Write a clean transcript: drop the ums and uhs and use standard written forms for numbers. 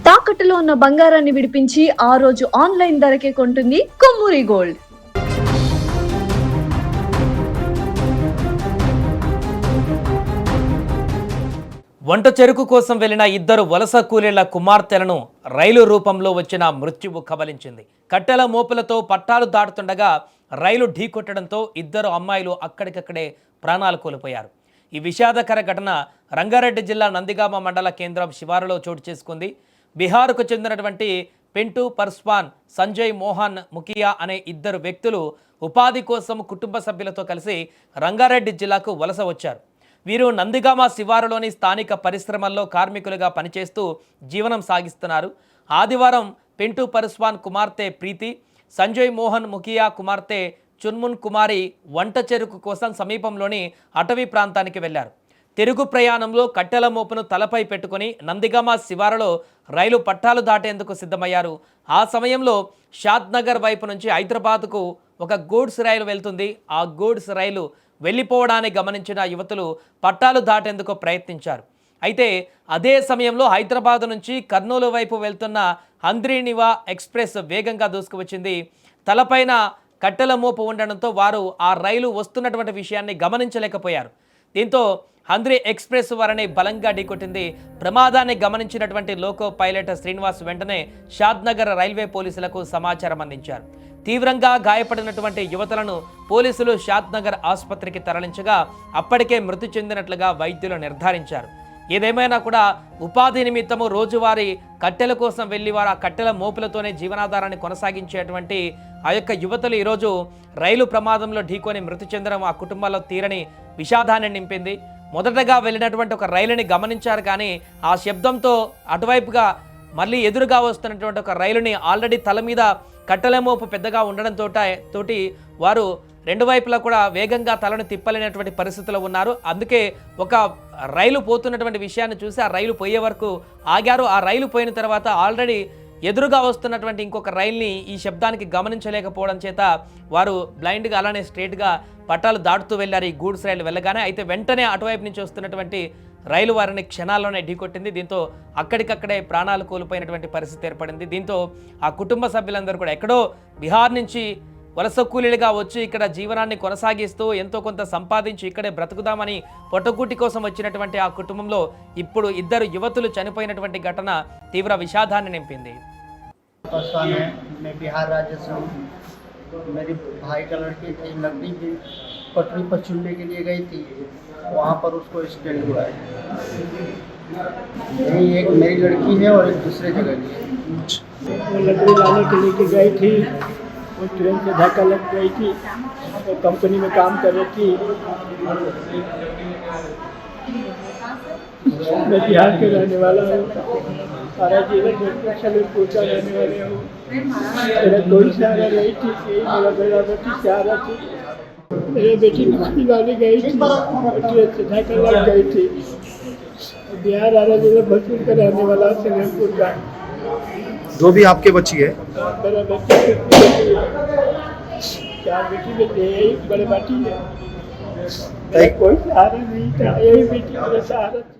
తాకట్టులో ఉన్న బంగారాన్ని విడిపించి ఆ రోజు ఆన్లైన్ ధరకే కొంటుంది కొమ్మూరి గోల్డ్. వంట చెరుకు కోసం వెళ్లిన ఇద్దరు వలస కూలీల కుమార్తెలను రైలు రూపంలో వచ్చిన మృత్యువు కబలించింది. కట్టెల మోపులతో పట్టాలు దాటుతుండగా రైలు ఢీకొట్టడంతో ఇద్దరు అమ్మాయిలు అక్కడికక్కడే ప్రాణాలు కోల్పోయారు. ఈ విషాదకర ఘటన రంగారెడ్డి జిల్లా నందిగామ మండల కేంద్రం శివారులో చోటు చేసుకుంది. బీహార్కు చెందినటువంటి పెంటు పర్స్వాన్, సంజయ్ మోహన్ ముకియా అనే ఇద్దరు వ్యక్తులు ఉపాధి కోసం కుటుంబ సభ్యులతో కలిసి రంగారెడ్డి జిల్లాకు వలస వచ్చారు. వీరు నందిగామ శివారులోని స్థానిక పరిశ్రమల్లో కార్మికులుగా పనిచేస్తూ జీవనం సాగిస్తున్నారు. ఆదివారం పెంటు పర్స్వాన్ కుమార్తె ప్రీతి, సంజయ్ మోహన్ ముకియా కుమార్తె చున్మున్ కుమారి వంట చెరుకు కోసం సమీపంలోని అటవీ ప్రాంతానికి వెళ్లారు. తిరుగు ప్రయాణంలో కట్టెల మోపును తలపై పెట్టుకుని నందిగామ శివారులో రైలు పట్టాలు దాటేందుకు సిద్ధమయ్యారు. ఆ సమయంలో షాద్నగర్ వైపు నుంచి హైదరాబాద్కు ఒక గూడ్స్ రైలు వెళ్తుంది. ఆ గూడ్స్ రైలు వెళ్ళిపోవడాన్ని గమనించిన యువతులు పట్టాలు దాటేందుకు ప్రయత్నించారు. అయితే అదే సమయంలో హైదరాబాద్ నుంచి కర్నూలు వైపు వెళ్తున్న హంద్రీనివా ఎక్స్ప్రెస్ వేగంగా దూసుకువచ్చింది. తలపైన కట్టెల మోపు ఉండడంతో వారు ఆ రైలు వస్తున్నటువంటి విషయాన్ని గమనించలేకపోయారు. దీంతో హంద్రీ ఎక్స్ప్రెస్ వారిని బలంగా ఢీకొట్టింది. ప్రమాదాన్ని గమనించినటువంటి లోకో పైలట్ శ్రీనివాస్ వెంటనే షాద్నగర్ రైల్వే పోలీసులకు సమాచారం అందించారు. తీవ్రంగా గాయపడినటువంటి యువతులను పోలీసులు షాద్నగర్ ఆసుపత్రికి తరలించగా అప్పటికే మృతి చెందినట్లుగా వైద్యులు నిర్ధారించారు. ఏదేమైనా కూడా ఉపాధి నిమిత్తము రోజువారీ కట్టెల కోసం వెళ్ళి వారు ఆ కట్టెల మోపులతోనే జీవనాధారాన్ని కొనసాగించేటువంటి ఆ యొక్క యువతులు ఈరోజు రైలు ప్రమాదంలో ఢీకొని మృతి చెందడం ఆ కుటుంబాల్లో తీరని విషాదాన్ని నింపింది. మొదటగా వెళ్ళినటువంటి ఒక రైలుని గమనించారు, కానీ ఆ శబ్దంతో అటువైపుగా మళ్ళీ ఎదురుగా వస్తున్నటువంటి ఒక రైలుని ఆల్రెడీ తల మీద కట్టెల మోపు పెద్దగా ఉండడంతో వారు రెండు వైపులా కూడా వేగంగా తలను తిప్పలేనటువంటి పరిస్థితుల్లో ఉన్నారు. అందుకే ఒక రైలు పోతున్నటువంటి విషయాన్ని చూసి ఆ రైలు పోయే వరకు ఆగారు. ఆ రైలు పోయిన తర్వాత ఆల్రెడీ ఎదురుగా వస్తున్నటువంటి ఇంకొక రైల్ని ఈ శబ్దానికి గమనించలేకపోవడం చేత వారు బ్లైండ్గా అలానే స్ట్రేట్గా పట్టాలు దాటుతూ వెళ్ళారు ఈ గూడ్స్ రైలు వెళ్ళగానే. అయితే వెంటనే అటువైపు నుంచి వస్తున్నటువంటి రైలు వారిని క్షణాల్లోనే ఢీకొట్టింది. దీంతో అక్కడికక్కడే ప్రాణాలు కోల్పోయినటువంటి పరిస్థితి ఏర్పడింది. దీంతో ఆ కుటుంబ సభ్యులందరూ కూడా ఎక్కడో బీహార్ నుంచి వలస కూలీలుగా వచ్చి ఇక్కడ జీవనాన్ని కొనసాగిస్తూ ఎంతో కొంత సంపాదించి ఇక్కడే బ్రతుకుదామని పొట్టకూటి కోసం వచ్చినటువంటి ఆ కుటుంబంలో ఇప్పుడు ఇద్దరు యువతులు చనిపోయినటువంటి ఘటన తీవ్ర విషాదాన్ని నింపింది. मेरी भाई का लड़की थी, लकड़ी की पटरी पर चुनने के लिए गई थी, वहाँ पर उसको एक्सीडेंट हुआ है। एक मेरी लड़की है और एक दूसरे जगह की है। वो लकड़ी लाने के लिए गई थी, वो ट्रेन से धक्का लग गई थी, वो कंपनी में काम कर रही थी। मैं बिहार के रहने वाला हूँ, सारा जीवन सलेमपुर का रहने वाले हूँ। मेरा कोई सहारा नहीं थी, मेरा बेटी सहारा थी। मेरी बेटी नौकरी वाली गई थी, ट्रेन से धक्का लग गई थी। बिहार आरा जिला भरतपुर का रहने वाला सलेमपुर का। जो भी आपके बच्ची है, मेरा बेटी चार बेटी बेटे, यही बड़े बेटी है। कोई सहारा नहीं था, यही बेटी मेरा सहारा था।